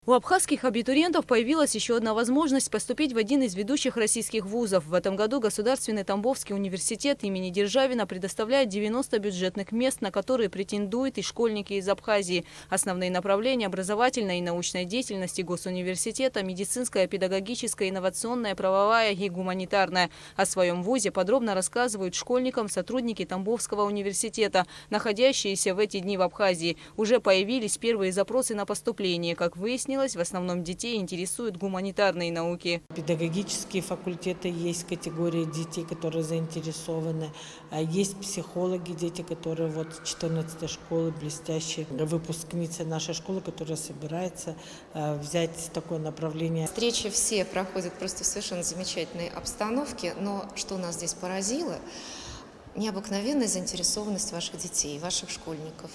У абхазских абитуриентов появилась еще одна возможность поступить в один из ведущих российских вузов. В этом году Государственный Тамбовский университет имени Державина предоставляет 90 бюджетных мест, на которые претендуют и школьники из Абхазии. Основные направления образовательной и научной деятельности госуниверситета – медицинская, педагогическая, инновационная, правовая и гуманитарная. О своем вузе подробно рассказывают школьникам сотрудники Тамбовского университета, находящиеся в эти дни в Абхазии. Уже появились первые запросы на поступление. Как выяснилось, в основном детей интересуют гуманитарные науки. Педагогические факультеты, есть категория детей, которые заинтересованы. Есть психологи, дети, которые 14-й школы, блестящие выпускницы нашей школы, которая собирается взять такое направление. Встречи все проходят просто в совершенно замечательной обстановке, но что нас здесь поразило – необыкновенная заинтересованность ваших детей, ваших школьников.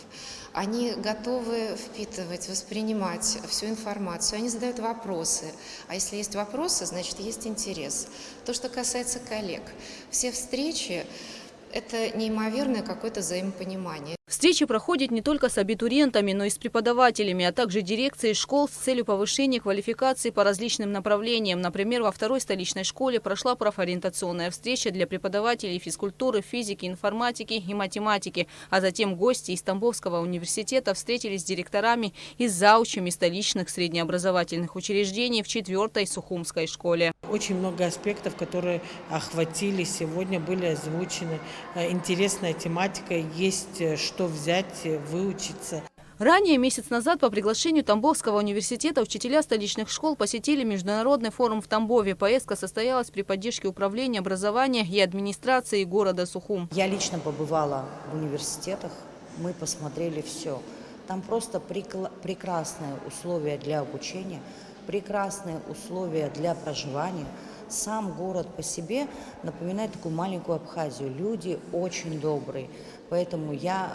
Они готовы впитывать, воспринимать всю информацию, они задают вопросы. А если есть вопросы, значит, есть интерес. То, что касается коллег, все встречи – это неимоверное какое-то взаимопонимание. Встречи проходят не только с абитуриентами, но и с преподавателями, а также дирекцией школ с целью повышения квалификации по различным направлениям. Например, во второй столичной школе прошла профориентационная встреча для преподавателей физкультуры, физики, информатики и математики. А затем гости из Тамбовского университета встретились с директорами и с заучами столичных среднеобразовательных учреждений в 4-й Сухумской школе. Очень много аспектов, которые охватили сегодня, были озвучены. Интересная тематика, есть что взять, выучиться. Ранее, месяц назад, по приглашению Тамбовского университета, учителя столичных школ посетили международный форум в Тамбове. Поездка состоялась при поддержке Управления образования и администрации города Сухум. Я лично побывала в университетах, мы посмотрели все. Там просто прекрасные условия для обучения, прекрасные условия для проживания. Сам город по себе напоминает такую маленькую Абхазию. Люди очень добрые. Поэтому я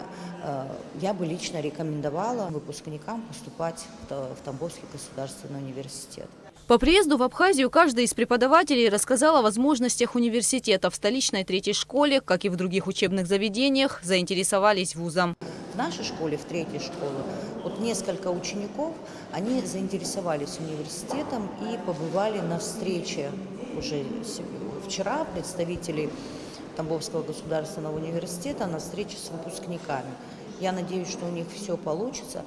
бы лично рекомендовала выпускникам поступать в Тамбовский государственный университет. По приезду в Абхазию каждый из преподавателей рассказал о возможностях университета. В столичной 3-й школе, как и в других учебных заведениях, заинтересовались вузом. В нашей школе, в 3-й школе, несколько учеников, они заинтересовались университетом и побывали на встрече уже вчера представителей Тамбовского государственного университета на встрече с выпускниками. Я надеюсь, что у них все получится.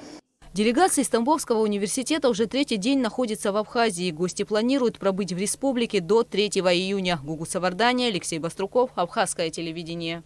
Делегация из Тамбовского университета уже 3-й день находится в Абхазии. Гости планируют пробыть в республике до 3 июня. Гугу Савардания, Алексей Баструков, Абхазское телевидение.